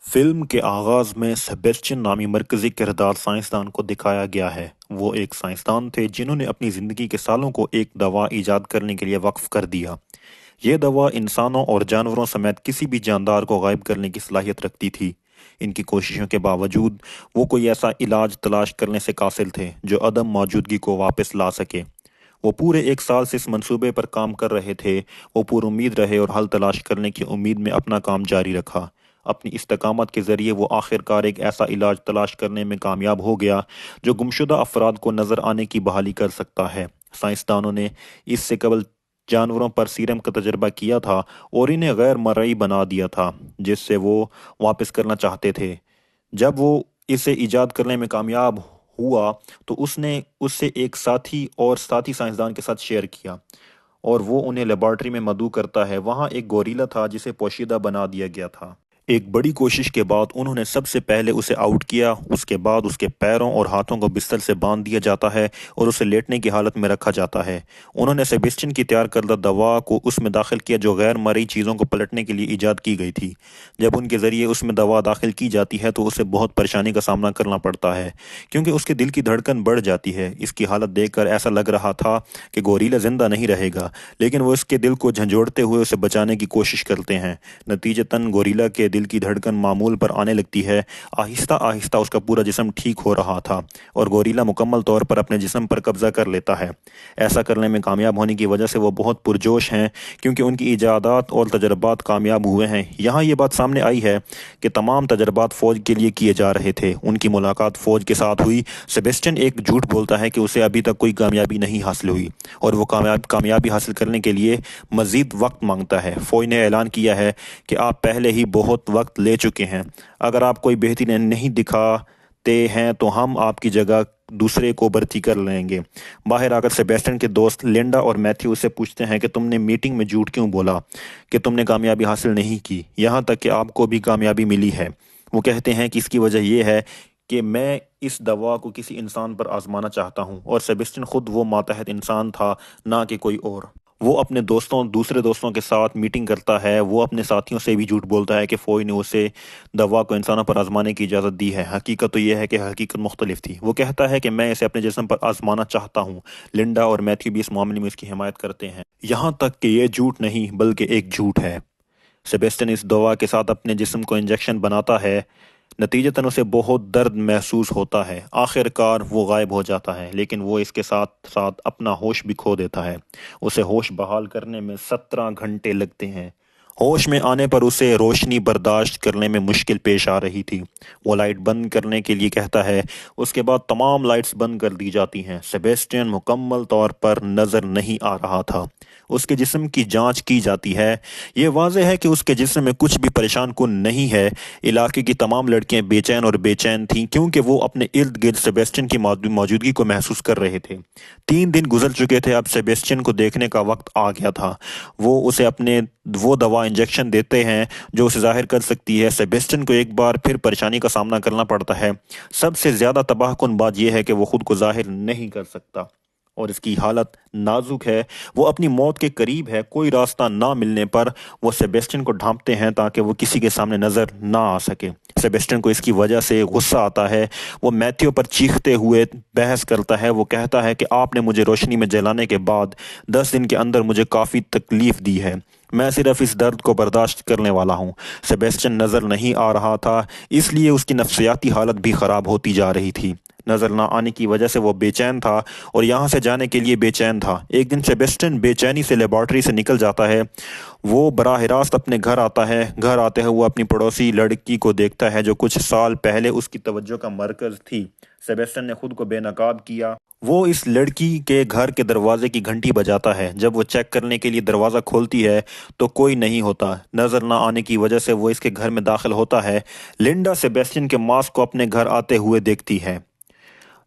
Film کے آغاز میں سیبیسٹین نامی مرکزی کردار سائنسدان کو دکھایا گیا ہے۔ وہ ایک سائنسدان تھے جنہوں نے اپنی زندگی کے سالوں کو ایک دوا ایجاد کرنے کے لیے وقف کر دیا۔ یہ دوا انسانوں اور جانوروں سمیت کسی بھی جاندار کو غائب کرنے کی صلاحیت رکھتی تھی۔ ان کی کوششوں کے باوجود وہ کوئی ایسا علاج تلاش کرنے سے قاصر تھے جو عدم موجودگی کو واپس لا سکے۔ وہ پورے 1 سال سے اس منصوبے پر کام کر رہے تھے۔ وہ پر امید رہے اور حل تلاش کرنے کی امید میں اپنا کام جاری رکھا۔ اپنی استقامت کے ذریعے وہ آخرکار ایک ایسا علاج تلاش کرنے میں کامیاب ہو گیا جو گمشدہ افراد کو نظر آنے کی بحالی کر سکتا ہے۔ سائنسدانوں نے اس سے قبل جانوروں پر سیرم کا تجربہ کیا تھا اور انہیں غیر مرئی بنا دیا تھا، جس سے وہ واپس کرنا چاہتے تھے۔ جب وہ اسے ایجاد کرنے میں کامیاب ہوا تو اس نے اس سے ایک ساتھی سائنسدان کے ساتھ شیئر کیا، اور وہ انہیں لیبارٹری میں مدعو کرتا ہے۔ وہاں ایک گوریلا تھا جسے پوشیدہ بنا دیا گیا تھا۔ ایک بڑی کوشش کے بعد انہوں نے سب سے پہلے اسے آؤٹ کیا۔ اس کے بعد اس کے پیروں اور ہاتھوں کو بستر سے باندھ دیا جاتا ہے اور اسے لیٹنے کی حالت میں رکھا جاتا ہے۔ انہوں نے سیبیسٹین کی تیار کردہ دوا کو اس میں داخل کیا جو غیر مرئی چیزوں کو پلٹنے کے لیے ایجاد کی گئی تھی۔ جب ان کے ذریعے اس میں دوا داخل کی جاتی ہے تو اسے بہت پریشانی کا سامنا کرنا پڑتا ہے، کیونکہ اس کے دل کی دھڑکن بڑھ جاتی ہے۔ اس کی حالت دیکھ کر ایسا لگ رہا تھا کہ گوریلا زندہ نہیں رہے گا، لیکن وہ اس کے دل کو جھنجھوڑتے ہوئے اسے بچانے کی کوشش کرتے ہیں۔ نتیجتاً گوریلا کے دل کی دھڑکن معمول پر آنے لگتی ہے۔ آہستہ آہستہ اس کا پورا جسم ٹھیک ہو رہا تھا اور گوریلا مکمل طور پر اپنے جسم پر قبضہ کر لیتا ہے۔ ایسا کرنے میں کامیاب ہونے کی وجہ سے وہ بہت پرجوش ہیں، کیونکہ ان کی ایجادات اور تجربات کامیاب ہوئے ہیں۔ یہاں یہ بات سامنے آئی ہے کہ تمام تجربات فوج کے لیے کیے جا رہے تھے۔ ان کی ملاقات فوج کے ساتھ ہوئی۔ سیبیسٹین ایک جھوٹ بولتا ہے کہ اسے ابھی تک کوئی کامیابی نہیں حاصل ہوئی اور وہ کامیابی حاصل کرنے کے لیے مزید وقت مانگتا ہے۔ فوج نے اعلان کیا ہے کہ آپ پہلے ہی بہت وقت لے چکے ہیں۔ اگر آپ کوئی بہتری نہیں دکھاتے ہیں تو ہم آپ کی جگہ دوسرے کو بھرتی کر لیں گے۔ باہر آ کر سیبیسٹین کے دوست لنڈا اور میتھیو سے پوچھتے ہیں کہ تم نے میٹنگ میں جھوٹ کیوں بولا کہ تم نے کامیابی حاصل نہیں کی، یہاں تک کہ آپ کو بھی کامیابی ملی ہے۔ وہ کہتے ہیں کہ اس کی وجہ یہ ہے کہ میں اس دوا کو کسی انسان پر آزمانا چاہتا ہوں، اور سیبیسٹین خود وہ ماتحت انسان تھا، نہ کہ کوئی اور۔ وہ اپنے دوسرے دوستوں کے ساتھ میٹنگ کرتا ہے۔ وہ اپنے ساتھیوں سے بھی جھوٹ بولتا ہے کہ فوج نے اسے دوا کو انسانوں پر آزمانے کی اجازت دی ہے۔ حقیقت تو یہ ہے کہ حقیقت مختلف تھی۔ وہ کہتا ہے کہ میں اسے اپنے جسم پر آزمانا چاہتا ہوں۔ لنڈا اور میتھیو بھی اس معاملے میں اس کی حمایت کرتے ہیں، یہاں تک کہ یہ جھوٹ نہیں بلکہ ایک جھوٹ ہے۔ سیبیسٹین اس دوا کے ساتھ اپنے جسم کو انجیکشن بناتا ہے۔ نتیجتاً اسے بہت درد محسوس ہوتا ہے۔ آخر کار وہ غائب ہو جاتا ہے، لیکن وہ اس کے ساتھ ساتھ اپنا ہوش بھی کھو دیتا ہے۔ اسے ہوش بحال کرنے میں 17 گھنٹے لگتے ہیں۔ ہوش میں آنے پر اسے روشنی برداشت کرنے میں مشکل پیش آ رہی تھی۔ وہ لائٹ بند کرنے کے لیے کہتا ہے۔ اس کے بعد تمام لائٹس بند کر دی جاتی ہیں۔ سیبیسٹین مکمل طور پر نظر نہیں آ رہا تھا۔ اس کے جسم کی جانچ کی جاتی ہے۔ یہ واضح ہے کہ اس کے جسم میں کچھ بھی پریشان کن نہیں ہے۔ علاقے کی تمام لڑکیاں بے چین تھیں، کیونکہ وہ اپنے ارد گرد سیبیسٹین کی موجودگی کو محسوس کر رہے تھے۔ 3 دن گزر چکے تھے۔ اب سیبیسٹین کو دیکھنے کا وقت آ گیا تھا۔ وہ اسے وہ دوا انجیکشن دیتے ہیں جو اسے ظاہر کر سکتی ہے۔ سیبیسٹین کو ایک بار پھر پریشانی کا سامنا کرنا پڑتا ہے۔ سب سے زیادہ تباہ کن بات یہ ہے کہ وہ خود کو ظاہر نہیں کر سکتا اور اس کی حالت نازک ہے۔ وہ اپنی موت کے قریب ہے۔ کوئی راستہ نہ ملنے پر وہ سیبیسٹین کو ڈھانپتے ہیں تاکہ وہ کسی کے سامنے نظر نہ آ سکے۔ سیبیسٹین کو اس کی وجہ سے غصہ آتا ہے۔ وہ میتھیو پر چیختے ہوئے بحث کرتا ہے۔ وہ کہتا ہے کہ آپ نے مجھے روشنی میں جلانے کے بعد 10 دن کے اندر مجھے کافی تکلیف دی ہے۔ میں صرف اس درد کو برداشت کرنے والا ہوں۔ سیبیسٹین نظر نہیں آ رہا تھا، اس لیے اس کی نفسیاتی حالت بھی خراب ہوتی جا رہی تھی۔ نظر نہ آنے کی وجہ سے وہ بے چین تھا اور یہاں سے جانے کے لیے بے چین تھا۔ ایک دن سیبیسٹین بے چینی سے لیبارٹری سے نکل جاتا ہے۔ وہ براہ راست اپنے گھر آتا ہے۔ گھر آتے ہوئے اپنی پڑوسی لڑکی کو دیکھتا ہے جو کچھ سال پہلے اس کی توجہ کا مرکز تھی۔ سیبیسٹین نے خود کو بے نقاب کیا۔ وہ اس لڑکی کے گھر کے دروازے کی گھنٹی بجاتا ہے۔ جب وہ چیک کرنے کے لیے دروازہ کھولتی ہے تو کوئی نہیں ہوتا۔ نظر نہ آنے کی وجہ سے وہ اس کے گھر میں داخل ہوتا ہے۔ لنڈا سیبیسٹین کے ماسک کو اپنے گھر آتے ہوئے دیکھتی ہے۔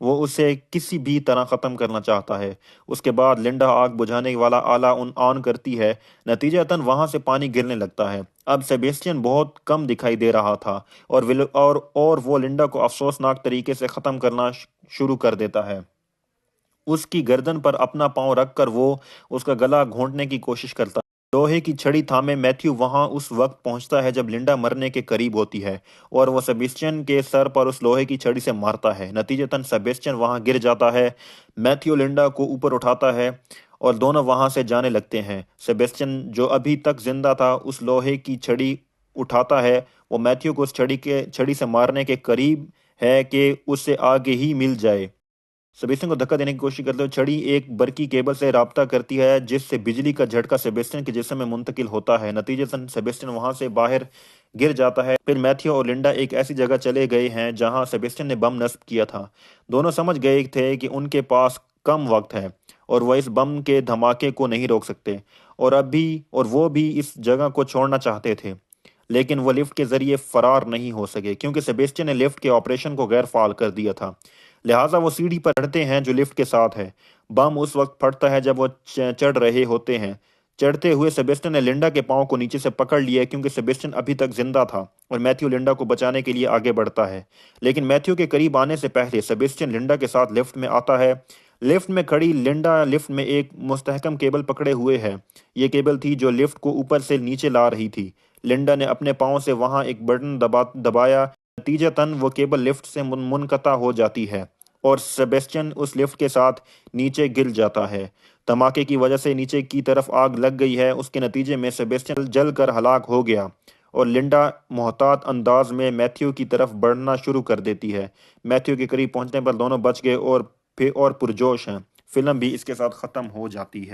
وہ اسے کسی بھی طرح ختم کرنا چاہتا ہے۔ اس کے بعد لنڈا آگ بجھانے والا آلہ آن کرتی ہے، نتیجتاً وہاں سے پانی گرنے لگتا ہے۔ اب سیبیسٹین بہت کم دکھائی دے رہا تھا اور وہ لنڈا کو افسوسناک طریقے سے ختم کرنا شروع کر دیتا ہے۔ اس کی گردن پر اپنا پاؤں رکھ کر وہ اس کا گلا گھونٹنے کی کوشش کرتا ہے۔ لوہے کی چھڑی تھامے میتھیو وہاں اس وقت پہنچتا ہے جب لنڈا مرنے کے قریب ہوتی ہے، اور وہ سیبیسٹین کے سر پر اس لوہے کی چھڑی سے مارتا ہے۔ نتیجتاً سیبیسٹین وہاں گر جاتا ہے۔ میتھیو لنڈا کو اوپر اٹھاتا ہے اور دونوں وہاں سے جانے لگتے ہیں۔ سیبیسٹین جو ابھی تک زندہ تھا اس لوہے کی چھڑی اٹھاتا ہے۔ وہ میتھیو کو اس چھڑی سے مارنے کے قریب ہے کہ اسے آگے ہی مل جائے۔ سیبیسٹین کو دھکا دینے کی کوشش کرتے ہوئے چھڑی ایک برقی کیبل سے رابطہ کرتی ہے جس سے بجلی کا جھٹکا سیبیسٹین کے جسم میں منتقل ہوتا ہے۔ نتیجتاً سیبیسٹین وہاں سے باہر گر جاتا ہے۔ پھر میتھیو اور لنڈا ایک ایسی جگہ چلے گئے ہیں جہاں سیبیسٹین نے بم نصب کیا تھا۔ دونوں سمجھ گئے تھے کہ ان کے پاس کم وقت ہے اور وہ اس بم کے دھماکے کو نہیں روک سکتے، اور وہ بھی اس جگہ کو چھوڑنا چاہتے تھے، لیکن وہ لفٹ کے ذریعے فرار نہیں ہو سکے کیونکہ سیبیسٹین نے لفٹ کے آپریشن کو غیر فعال کر دیا تھا۔ لہٰذا وہ سیڑھی پر چڑھتے ہیں جو لفٹ کے ساتھ ہے۔ بم اس وقت پھٹتا ہے جب وہ چڑھ رہے ہوتے ہیں۔ چڑھتے ہوئے سیبیسٹین نے لنڈا کے پاؤں کو نیچے سے پکڑ لیا کیونکہ سیبیسٹین ابھی تک زندہ تھا، اور میتھیو لنڈا کو بچانے کے لیے آگے بڑھتا ہے۔ لیکن میتھیو کے قریب آنے سے پہلے سیبیسٹین لنڈا کے ساتھ لفٹ میں آتا ہے۔ لفٹ میں کھڑی لنڈا لفٹ میں ایک مستحکم کیبل پکڑے ہوئے ہے۔ یہ کیبل تھی جو لفٹ کو اوپر سے نیچے لا رہی تھی۔ لنڈا نے اپنے پاؤں سے وہاں ایک بٹن دبایا، نتیجتاً وہ کیبل لفٹ سے منقطع ہو جاتی ہے اور سیبیسٹین اس لفٹ کے ساتھ نیچے گر جاتا ہے۔ دھماکے کی وجہ سے نیچے کی طرف آگ لگ گئی ہے۔ اس کے نتیجے میں سیبیسٹین جل کر ہلاک ہو گیا اور لنڈا محتاط انداز میں میتھیو کی طرف بڑھنا شروع کر دیتی ہے۔ میتھیو کے قریب پہنچنے پر دونوں بچ گئے اور پرجوش ہیں۔ فلم بھی اس کے ساتھ ختم ہو جاتی ہے۔